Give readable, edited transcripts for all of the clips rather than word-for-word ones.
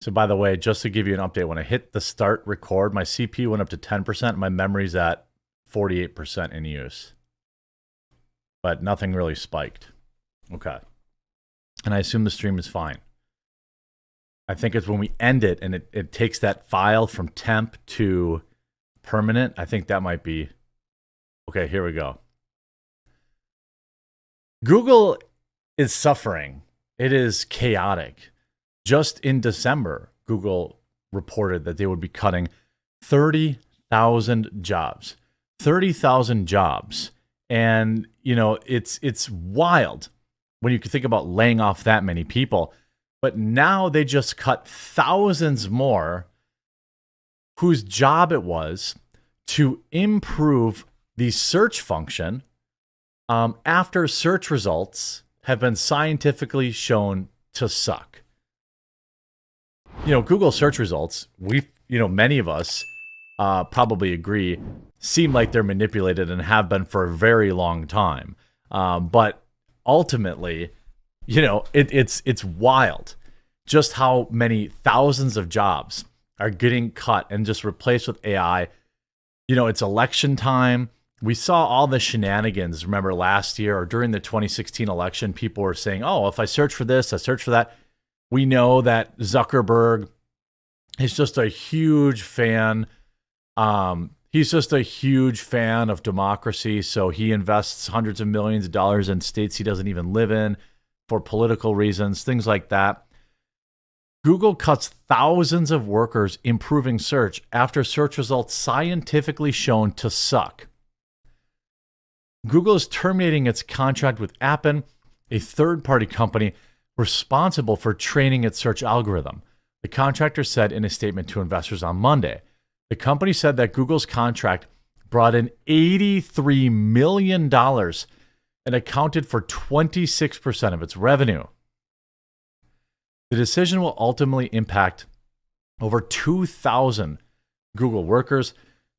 So by the way, just to give you an update, when I hit the start record, my CPU went up to 10%. My memory's at 48% in use. But nothing really spiked. Okay. And I assume the stream is fine. I think it's when we end it and it takes that file from temp to permanent. I think that might be... Okay, here we go. Google is suffering. It is chaotic. Just in December, Google reported that they would be cutting 30,000 jobs. 30,000 jobs. And, you know, it's wild when you can think about laying off that many people. But now they just cut thousands more whose job it was to improve the search function after search results have been scientifically shown to suck. You know, Google search results, many of us probably agree, seem like they're manipulated and have been for a very long time. But ultimately, you know, it's wild just how many thousands of jobs are getting cut and just replaced with AI. You know, it's election time. We saw all the shenanigans, remember last year or during the 2016 election, people were saying, oh, if I search for this, I search for that. We know that Zuckerberg is just a huge fan. He's just a huge fan of democracy. So he invests hundreds of millions of dollars in states he doesn't even live in for political reasons, things like that. Google cuts thousands of workers improving search after search results scientifically shown to suck. Google is terminating its contract with Appen, a third-party company responsible for training its search algorithm, the contractor said in a statement to investors on Monday. The company said that Google's contract brought in $83 million and accounted for 26% of its revenue. The decision will ultimately impact over 2,000 Google workers.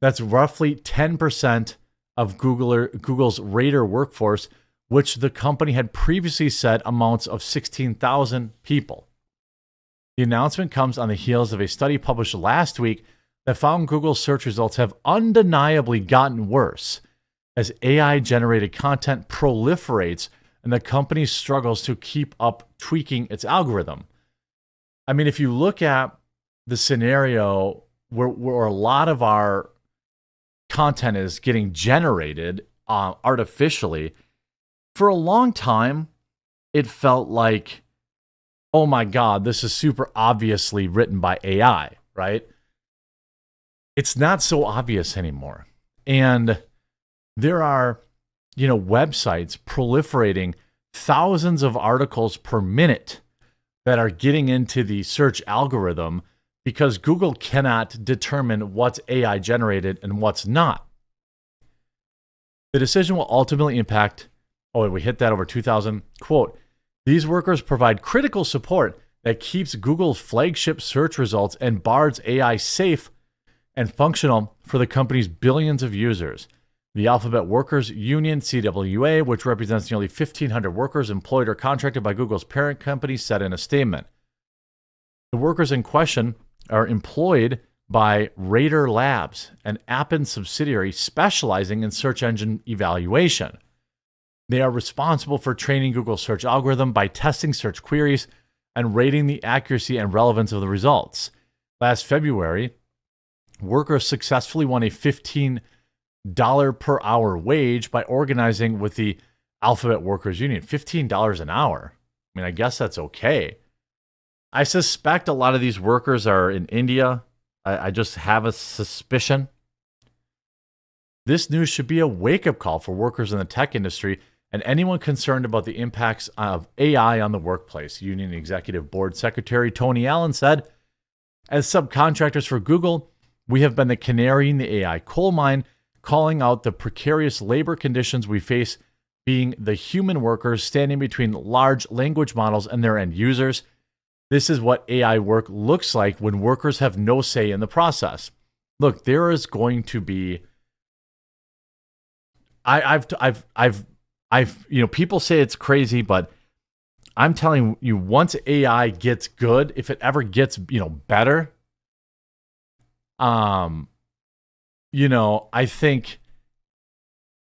That's roughly 10% of Google's Radar workforce, which the company had previously said amounts of 16,000 people. The announcement comes on the heels of a study published last week that found Google's search results have undeniably gotten worse as AI-generated content proliferates and the company struggles to keep up tweaking its algorithm. I mean, if you look at the scenario where a lot of our content is getting generated artificially, for a long time, it felt like, oh my God, this is super obviously written by AI, right? It's not so obvious anymore. And there are, websites proliferating thousands of articles per minute that are getting into the search algorithm because Google cannot determine what's AI generated and what's not. The decision will ultimately impact, we hit that over 2,000. Quote, these workers provide critical support that keeps Google's flagship search results and Bard's AI safe and functional for the company's billions of users. The Alphabet Workers Union, CWA, which represents nearly 1,500 workers employed or contracted by Google's parent company, said in a statement. The workers in question are employed by Radar Labs, an Appen subsidiary specializing in search engine evaluation. They are responsible for training Google's search algorithm by testing search queries and rating the accuracy and relevance of the results. Last February, workers successfully won a $15 per hour wage by organizing with the Alphabet Workers Union. $15 an hour. I mean, I guess that's okay. I suspect a lot of these workers are in India. I just have a suspicion. This news should be a wake-up call for workers in the tech industry and anyone concerned about the impacts of AI on the workplace. Union Executive Board Secretary Tony Allen said, as subcontractors for Google, we have been the canary in the AI coal mine, calling out the precarious labor conditions we face being the human workers standing between large language models and their end users. This is what AI work looks like when workers have no say in the process. Look, there is going to be. I've people say it's crazy, but I'm telling you, once AI gets good, if it ever gets, better, I think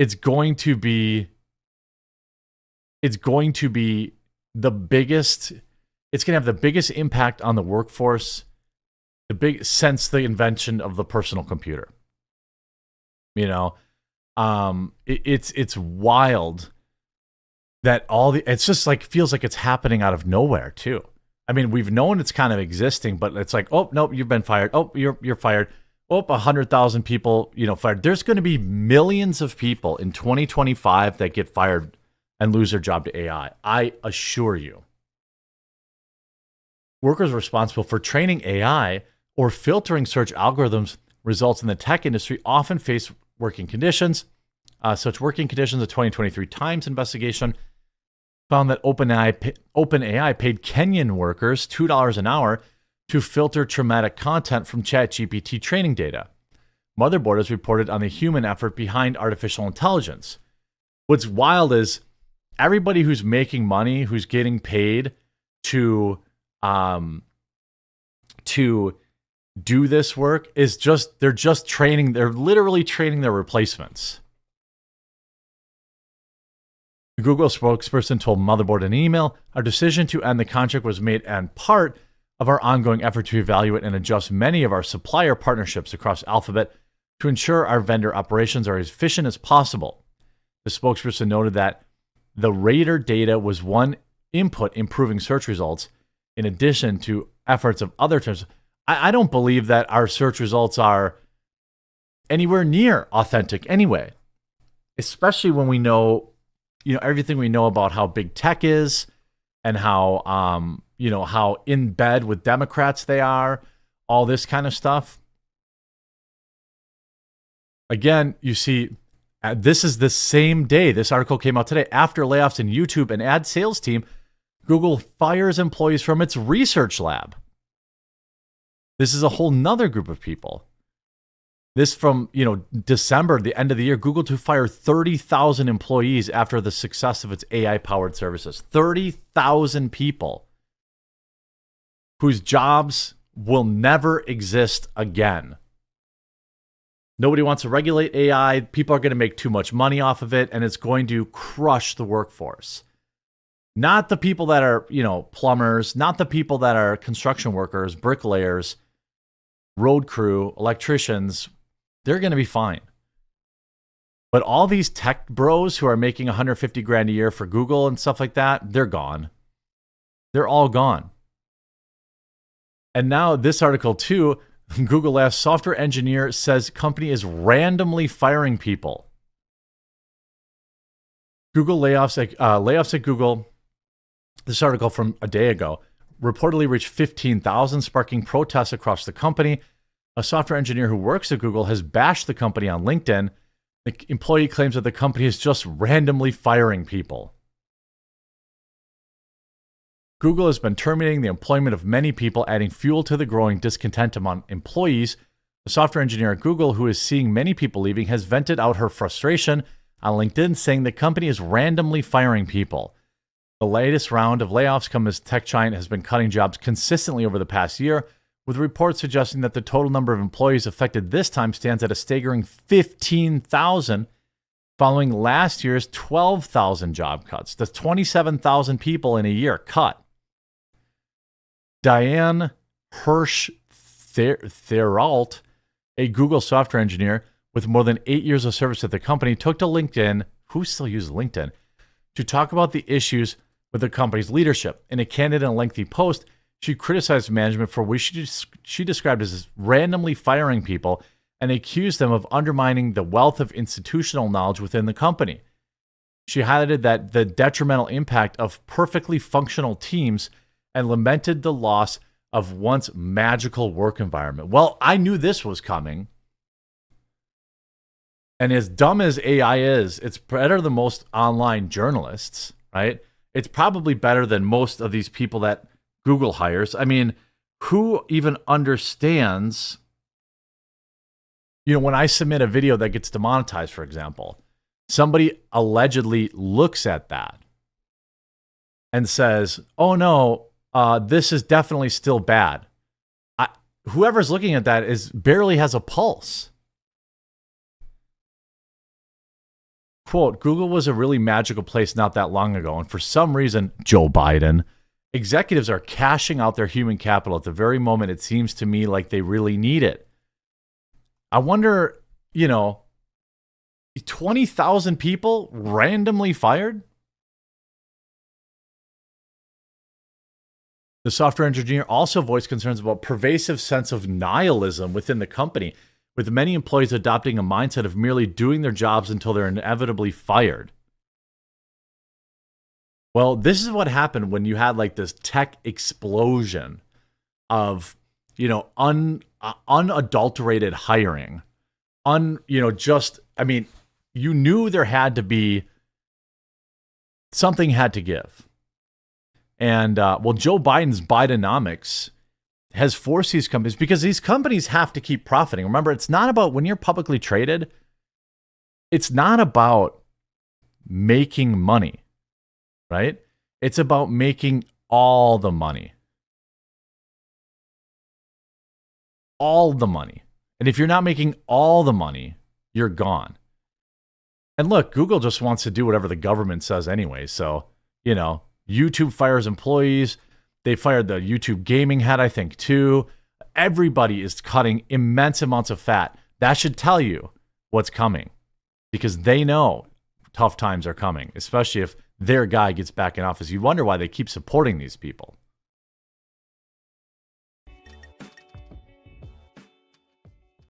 it's going to be the biggest, it's going to have the biggest impact on the workforce since the invention of the personal computer. It's wild that it's just like, feels like it's happening out of nowhere too. I mean, we've known it's kind of existing, but it's like, oh, nope, you've been fired. Oh, you're fired. Oh, 100,000 people, fired. There's going to be millions of people in 2025 that get fired and lose their job to AI. I assure you. Workers responsible for training AI or filtering search algorithms results in the tech industry often face working conditions. Such working conditions, a 2023 Times investigation found that OpenAI paid Kenyan workers $2 an hour to filter traumatic content from ChatGPT training data. Motherboard has reported on the human effort behind artificial intelligence. What's wild is everybody who's making money, who's getting paid to do this work they're literally training their replacements. The Google spokesperson told Motherboard in an email, our decision to end the contract was made in part of our ongoing effort to evaluate and adjust many of our supplier partnerships across Alphabet to ensure our vendor operations are as efficient as possible. The spokesperson noted that the Radar data was one input improving search results, in addition to efforts of other terms. I don't believe that our search results are anywhere near authentic anyway, especially when we know, everything we know about how big tech is and how, how in bed with Democrats they are, all this kind of stuff. Again, you see, this is the same day. This article came out today. After layoffs in YouTube and ad sales team, Google fires employees from its research lab. This is a whole nother group of people. This from, December, the end of the year, Google to fire 30,000 employees after the success of its AI-powered services. 30,000 people whose jobs will never exist again. Nobody wants to regulate AI. People are going to make too much money off of it, and it's going to crush the workforce. Not the people that are, plumbers, not the people that are construction workers, bricklayers, road crew, electricians. They're going to be fine. But all these tech bros who are making 150 grand a year for Google and stuff like that, they're gone. They're all gone. And now this article too, Google last software engineer says company is randomly firing people. Google layoffs at Google. This article from a day ago reportedly reached 15,000, sparking protests across the company. A software engineer who works at Google has bashed the company on LinkedIn. The employee claims that the company is just randomly firing people. Google has been terminating the employment of many people, adding fuel to the growing discontent among employees. A software engineer at Google who is seeing many people leaving has vented out her frustration on LinkedIn, saying the company is randomly firing people. The latest round of layoffs come as tech giant has been cutting jobs consistently over the past year, with reports suggesting that the total number of employees affected this time stands at a staggering 15,000, following last year's 12,000 job cuts. That's 27,000 people in a year cut. Diane Hirsch-Therault, a Google software engineer with more than 8 years of service at the company, took to LinkedIn, who still uses LinkedIn, to talk about the issues with the company's leadership. In a candid and lengthy post, she criticized management for what she described as randomly firing people and accused them of undermining the wealth of institutional knowledge within the company. She highlighted that the detrimental impact of perfectly functional teams and lamented the loss of once magical work environment. Well, I knew this was coming. And as dumb as AI is, it's better than most online journalists, right? It's probably better than most of these people that Google hires. I mean, who even understands, when I submit a video that gets demonetized, for example, somebody allegedly looks at that. and says, oh no, this is definitely still bad. Whoever's looking at that barely has a pulse. Quote, Google was a really magical place not that long ago, and for some reason, Joe Biden, executives are cashing out their human capital at the very moment it seems to me like they really need it. I wonder, 20,000 people randomly fired? The software engineer also voiced concerns about pervasive sense of nihilism within the company, with many employees adopting a mindset of merely doing their jobs until they're inevitably fired. Well, this is what happened when you had like this tech explosion of, unadulterated hiring. You knew there had to be something had to give. And Joe Biden's Bidenomics has forced these companies, because these companies have to keep profiting. Remember, it's not about, when you're publicly traded, it's not about making money, right? It's about making all the money. All the money. And if you're not making all the money, you're gone. And look, Google just wants to do whatever the government says anyway. So, YouTube fires employees. They fired the YouTube gaming head, I think, too. Everybody is cutting immense amounts of fat. That should tell you what's coming, because they know tough times are coming, especially if their guy gets back in office. You wonder why they keep supporting these people.